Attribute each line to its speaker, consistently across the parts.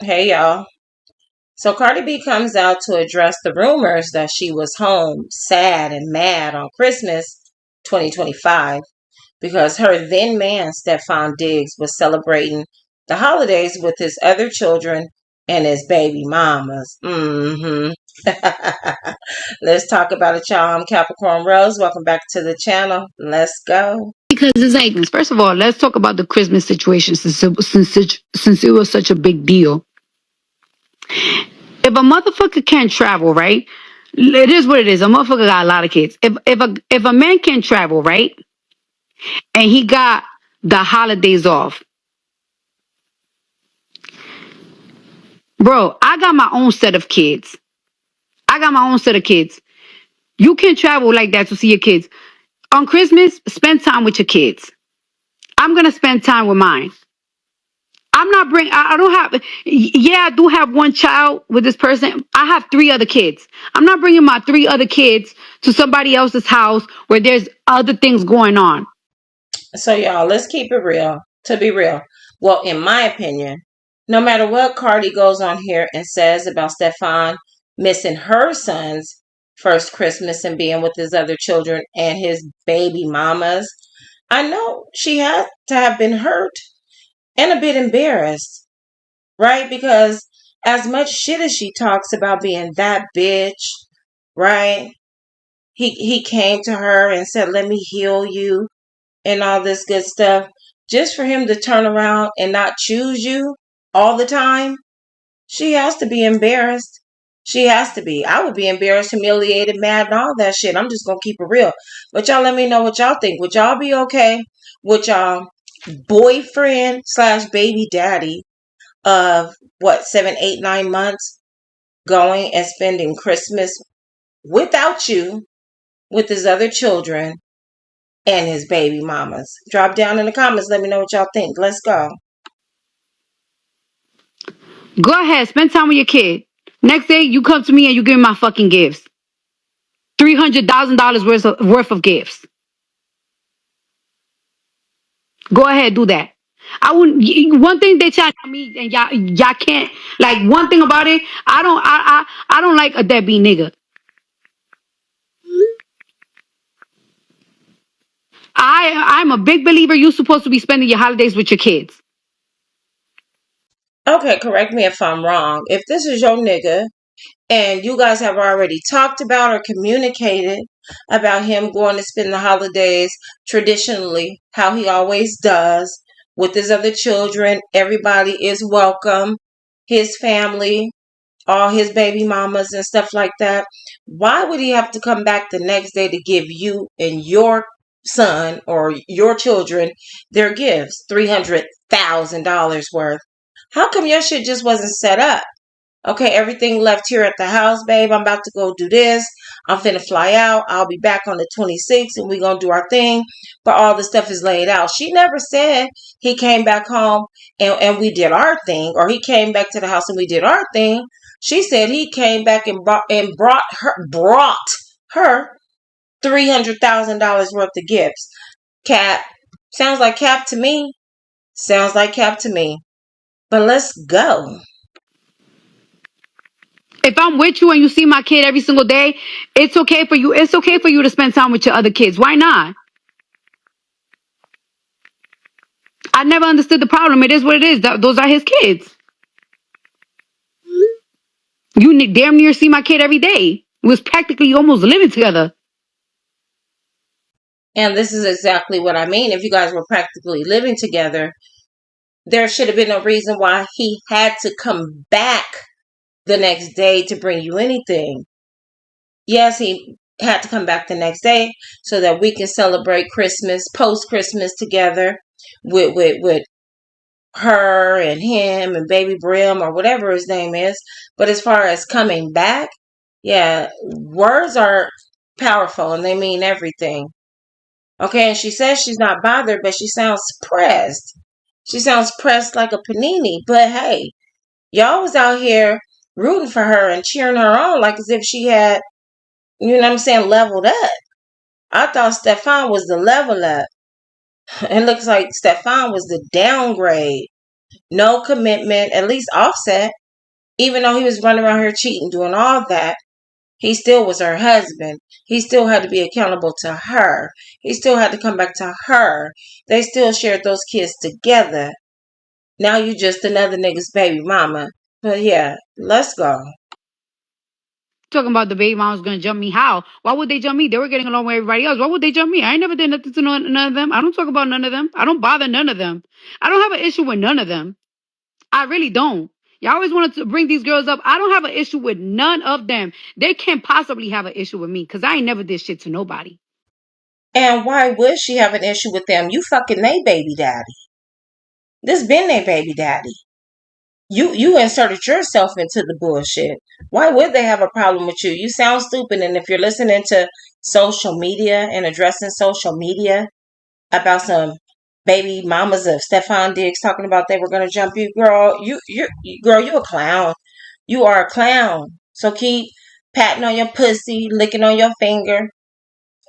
Speaker 1: Hey y'all. So Cardi B comes out to address the rumors that she was home sad and mad on Christmas 2025 because her then man Stefan Diggs was celebrating the holidays with his other children and his baby mamas. Let's talk about it, y'all. I'm Capricorn Rose. Welcome back to the channel. Let's go.
Speaker 2: Because it's like, first of all, let's talk about the Christmas situation since it was such a big deal. If a motherfucker can't travel, right? It is what it is. A motherfucker got a lot of kids. If a man can't travel, right, and he got the holidays off, bro, I got my own set of kids. I got my own set of kids. You can't travel like that to see your kids. On Christmas, spend time with your kids. I'm gonna spend time with mine. I'm not bring. I don't have. Yeah, I do have one child with this person. I have three other kids. I'm not bringing my three other kids to somebody else's house where there's other things going on.
Speaker 1: So y'all, let's keep it real. To be real. Well, in my opinion, no matter what Cardi goes on here and says about Stefan missing her son's first Christmas and being with his other children and his baby mamas, I know she had to have been hurt and a bit embarrassed, right? Because as much shit as she talks about being that bitch, right? He came to her and said, "Let me heal you," and all this good stuff, just for him to turn around and not choose you all the time, she has to be embarrassed. She has to be. I would be embarrassed, humiliated, mad, and all that shit. I'm just gonna keep it real. But y'all let me know what y'all think. Would y'all be okay with y'all boyfriend slash baby daddy of what, 7, 8, 9 months going and spending Christmas without you with his other children and his baby mamas? Drop down in the comments. Let me know what y'all think. Let's go.
Speaker 2: Go ahead, spend time with your kid. Next day, you come to me and you give me my fucking gifts. $300,000 worth of gifts. Go ahead, do that. I wouldn't. One thing they try to tell me, and y'all can't. Like, one thing about it, I don't like a deadbeat nigga. I'm a big believer. You're supposed to be spending your holidays with your kids.
Speaker 1: Okay, correct me if I'm wrong. If this is your nigga and you guys have already talked about or communicated about him going to spend the holidays traditionally, how he always does with his other children, everybody is welcome, his family, all his baby mamas and stuff like that. Why would he have to come back the next day to give you and your son or your children their gifts? $300,000 worth. How come your shit just wasn't set up? Okay, everything left here at the house, babe. I'm about to go do this. I'm finna fly out. I'll be back on the 26th and we're gonna do our thing. But all the stuff is laid out. She never said he came back home and we did our thing, or he came back to the house and we did our thing. She said he came back and brought her $300,000 worth of gifts. Cap. Sounds like cap to me. Sounds like cap to me. But let's go.
Speaker 2: If I'm with you and you see my kid every single day, it's okay for you. It's okay for you to spend time with your other kids. Why not? I never understood the problem. It is what it is. Those are his kids. You damn near see my kid every day. It was practically almost living together.
Speaker 1: And this is exactly what I mean. If you guys were practically living together, there should have been no reason why he had to come back the next day to bring you anything. Yes, he had to come back the next day so that we can celebrate Christmas, post Christmas together with her and him and baby Brim or whatever his name is. But as far as coming back, yeah, words are powerful and they mean everything. Okay, and she says she's not bothered, but she sounds pressed. She sounds pressed like a panini. But hey, y'all was out here rooting for her and cheering her on like as if she had, you know what I'm saying, leveled up. I thought Stefan was the level up. It looks like Stefan was the downgrade. No commitment, at least Offset. Even though he was running around here cheating, doing all that, he still was her husband. He still had to be accountable to her. He still had to come back to her. They still shared those kids together. Now you just another nigga's baby mama. But yeah, let's go.
Speaker 2: Talking about the baby mom was gonna jump me. How? Why would they jump me? They were getting along with everybody else. Why would they jump me? I ain't never did nothing to none of them. I don't talk about none of them. I don't bother none of them. I don't have an issue with none of them. I really don't. Y'all always wanted to bring these girls up. I don't have an issue with none of them. They can't possibly have an issue with me because I ain't never did shit to nobody.
Speaker 1: And why would she have an issue with them? You fucking they baby daddy. This been their baby daddy. You inserted yourself into the bullshit. Why would they have a problem with you? You sound stupid. And if you're listening to social media and addressing social media about some baby mamas of Stefan Diggs talking about they were gonna jump you, girl, you a clown. You are a clown. So keep patting on your pussy, licking on your finger,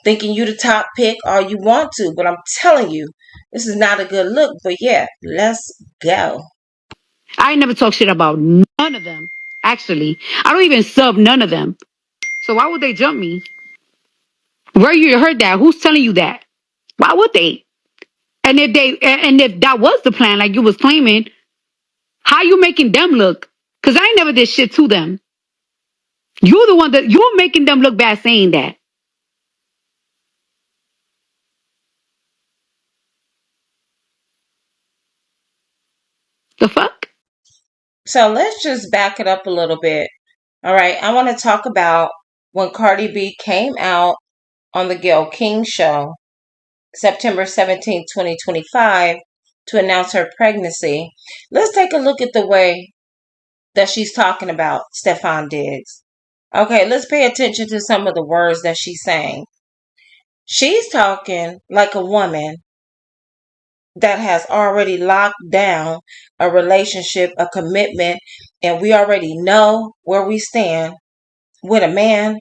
Speaker 1: thinking you the top pick all you want to. But I'm telling you, this is not a good look. But yeah, let's go.
Speaker 2: I ain't never talk shit about none of them. Actually, I don't even sub none of them. So why would they jump me? Where you heard that? Who's telling you that? Why would they? And if that was the plan, like you was claiming, how you making them look? Cause I ain't never did shit to them. You're the one that you're making them look bad saying that. The fuck?
Speaker 1: So let's just back it up a little bit. All right, I want to talk about when Cardi B came out on the Gayle King show, September 17th, 2025, to announce her pregnancy. Let's take a look at the way that she's talking about Stefan Diggs. Okay, let's pay attention to some of the words that she's saying. She's talking like a woman that has already locked down a relationship, a commitment, and we already know where we stand with a man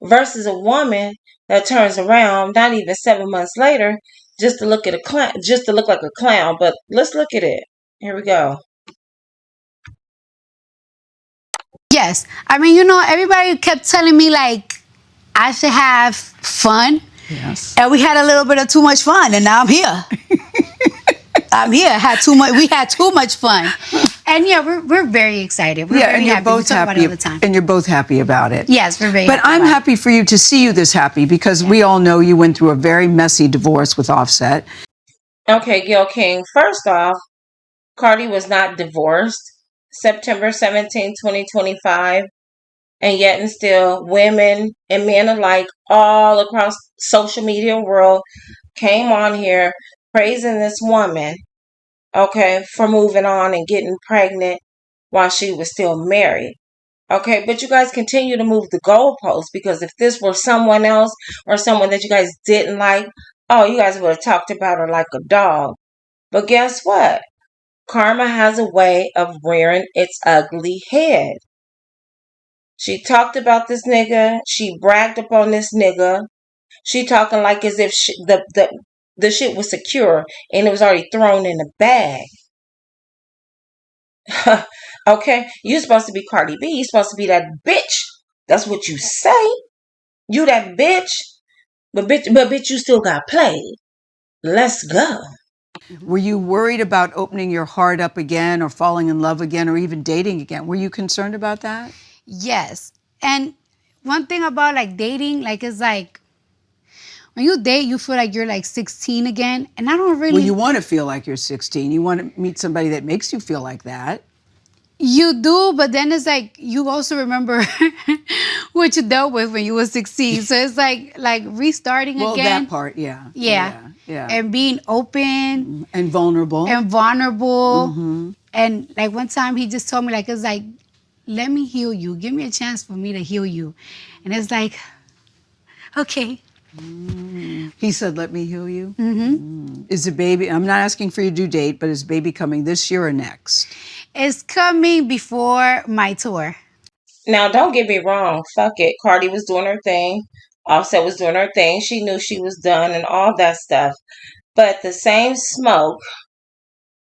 Speaker 1: versus a woman that turns around not even 7 months later just to look at a clown, just to look like a clown. But let's look at it. Here we go.
Speaker 2: Yes. I mean, everybody kept telling me like I should have fun.
Speaker 3: Yes.
Speaker 2: And we had a little bit of too much fun, and now I'm here. I'm here. Had too much. We had too much fun, and yeah, we're very excited. We're very
Speaker 3: and you're
Speaker 2: happy.
Speaker 3: both
Speaker 2: we talk
Speaker 3: happy
Speaker 2: about it all the time.
Speaker 3: and you're both happy about it.
Speaker 2: Yes, we're very.
Speaker 3: But I'm happy for you to see you this happy because we all know you went through a very messy divorce with Offset.
Speaker 1: Okay, Gayle King. First off, Cardi was not divorced. September 17th, 2025. And yet and still, women and men alike all across social media world came on here praising this woman, okay, for moving on and getting pregnant while she was still married. Okay, but you guys continue to move the goalposts because if this were someone else or someone that you guys didn't like, oh, you guys would have talked about her like a dog. But guess what? Karma has a way of rearing its ugly head. She talked about this nigga. She bragged upon this nigga. She talking like as if the shit was secure and it was already thrown in a bag. Okay, you supposed to be Cardi B. You supposed to be that bitch. That's what you say. You that bitch. But bitch, you still got played. Let's go.
Speaker 3: Were you worried about opening your heart up again or falling in love again or even dating again? Were you concerned about that?
Speaker 2: Yes, and one thing about like dating, like it's like when you date, you feel like you're like 16 again, and I don't really.
Speaker 3: Well, you want to feel like you're 16. You want to meet somebody that makes you feel like that.
Speaker 2: You do, but then it's like you also remember what you dealt with when you were 16. So it's like restarting
Speaker 3: Well,
Speaker 2: again.
Speaker 3: that part, yeah.
Speaker 2: Yeah.
Speaker 3: Yeah.
Speaker 2: And being open
Speaker 3: And vulnerable.
Speaker 2: and vulnerable. And like one time he just told me like it's like, let me heal you. Give me a chance for me to heal you. And it's like, okay.
Speaker 3: He said, let me heal you. Is the baby, I'm not asking for your due date, but is baby coming this year or next?
Speaker 2: It's coming before my tour.
Speaker 1: Now, don't get me wrong. Fuck it. Cardi was doing her thing. Offset was doing her thing. She knew she was done and all that stuff. But the same smoke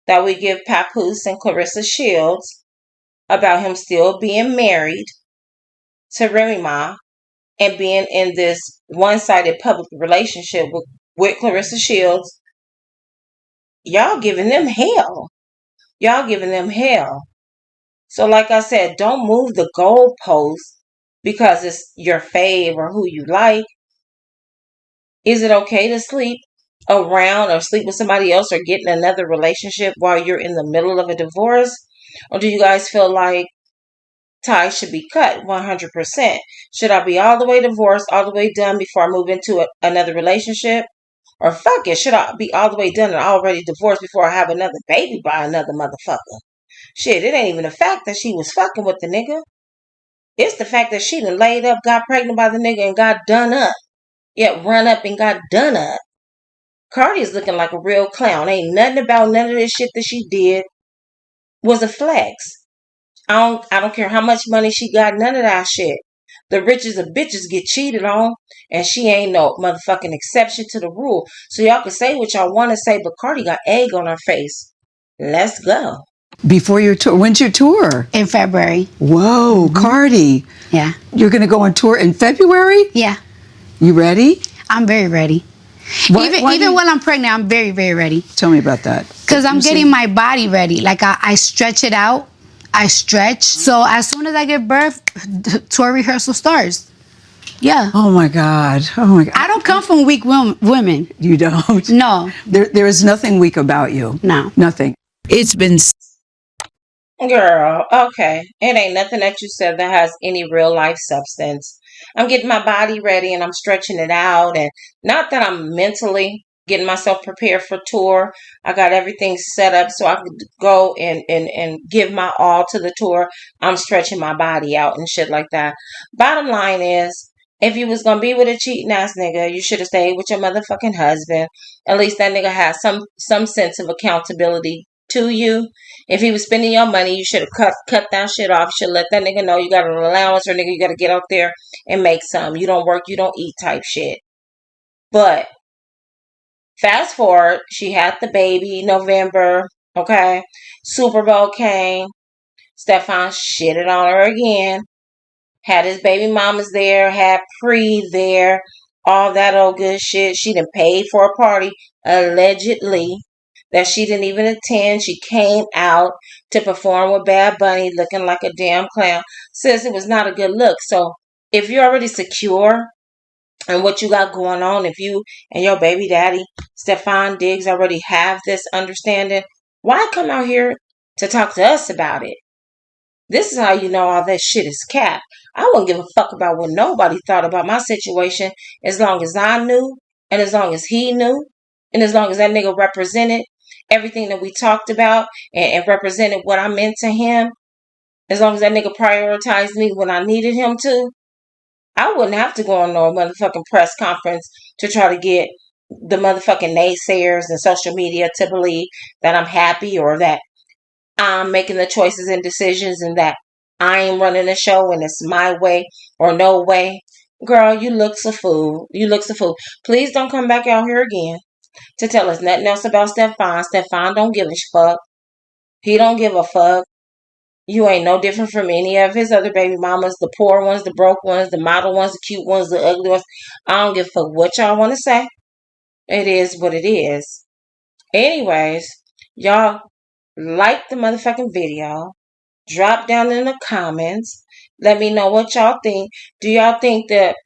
Speaker 1: that we give Papoose and Clarissa Shields about him still being married to Remy Ma and being in this one-sided public relationship with Clarissa Shields. Y'all giving them hell. Y'all giving them hell. So like I said, don't move the goalposts because it's your fave or who you like. Is it okay to sleep around or sleep with somebody else or get in another relationship while you're in the middle of a divorce? Or do you guys feel like ties should be cut 100%? Should I be all the way divorced, all the way done before I move into another relationship? Or fuck it, should I be all the way done and already divorced before I have another baby by another motherfucker? Shit, it ain't even the fact that she was fucking with the nigga. It's the fact that she done laid up, got pregnant by the nigga, and got done up. Yet run up and got done up. Cardi is looking like a real clown. Ain't nothing about none of this shit that she did was a flex. I don't care how much money she got, none of that shit. The richest of bitches get cheated on, and she ain't no motherfucking exception to the rule. So y'all can say what y'all want to say, but Cardi got egg on her face. Let's go.
Speaker 3: Before your tour, when's your tour?
Speaker 2: In February.
Speaker 3: Whoa, Cardi.
Speaker 2: Yeah.
Speaker 3: You're going to go on tour in February?
Speaker 2: Yeah.
Speaker 3: You ready?
Speaker 2: I'm very ready. Even while I'm pregnant, I'm very, very ready.
Speaker 3: Tell me about that.
Speaker 2: Because I'm getting my body ready. Like I stretch it out. I stretch. So as soon as I give birth, tour rehearsal starts. Yeah.
Speaker 3: Oh my God. Oh my God.
Speaker 2: I don't come from weak women.
Speaker 3: You don't?
Speaker 2: No.
Speaker 3: There is nothing weak about you.
Speaker 2: No.
Speaker 3: Nothing. It's been...
Speaker 1: Girl, okay. It ain't nothing that you said that has any real life substance. I'm getting my body ready and I'm stretching it out. And not that I'm mentally getting myself prepared for tour. I got everything set up so I could go and give my all to the tour. I'm stretching my body out and shit like that. Bottom line is, if you was gonna be with a cheating ass nigga, you should have stayed with your motherfucking husband. At least that nigga has some sense of accountability to you. If he was spending your money, you should have cut that shit off. You should let that nigga know you got an allowance, or nigga, you got to get out there and make some. You don't work, you don't eat type shit. But fast forward, she had the baby November, okay? Super Bowl came. Stefan shitted on her again. Had his baby mamas there, had Pre there, all that old good shit. She done paid for a party, allegedly, that she didn't even attend. She came out to perform with Bad Bunny looking like a damn clown. Says it was not a good look. So if you're already secure and what you got going on, if you and your baby daddy, Stefan Diggs, already have this understanding, why come out here to talk to us about it? This is how you know all that shit is cap. I wouldn't give a fuck about what nobody thought about my situation as long as I knew and as long as he knew and as long as that nigga represented everything that we talked about and represented what I meant to him. As long as that nigga prioritized me when I needed him to, I wouldn't have to go on no motherfucking press conference to try to get the motherfucking naysayers and social media to believe that I'm happy or that I'm making the choices and decisions and that I ain't running the show and it's my way or no way. Girl, you looks a fool. You looks a fool. Please don't come back out here again to tell us nothing else about Stefan. Stefan don't give a fuck. He don't give a fuck. You ain't no different from any of his other baby mamas, the poor ones, the broke ones, the model ones, the cute ones, the ugly ones. I don't give a fuck what y'all want to say. It is what it is. Anyways, y'all like the motherfucking video. Drop down in the comments. Let me know what y'all think. Do y'all think that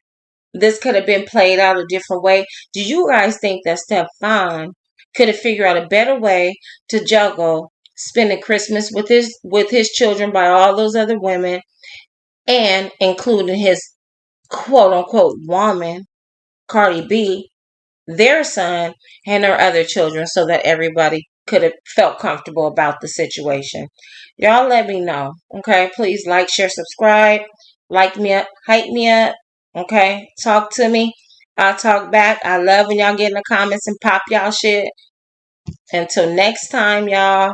Speaker 1: this could have been played out a different way? Do you guys think that Stefan could have figured out a better way to juggle spending Christmas with his children by all those other women and including his quote unquote woman, Cardi B, their son, and their other children so that everybody could have felt comfortable about the situation? Y'all let me know. Okay, please like, share, subscribe, like me up, hype me up. Okay, talk to me. I'll talk back. I love when y'all get in the comments and pop y'all shit. Until next time, y'all.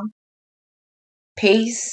Speaker 1: Peace.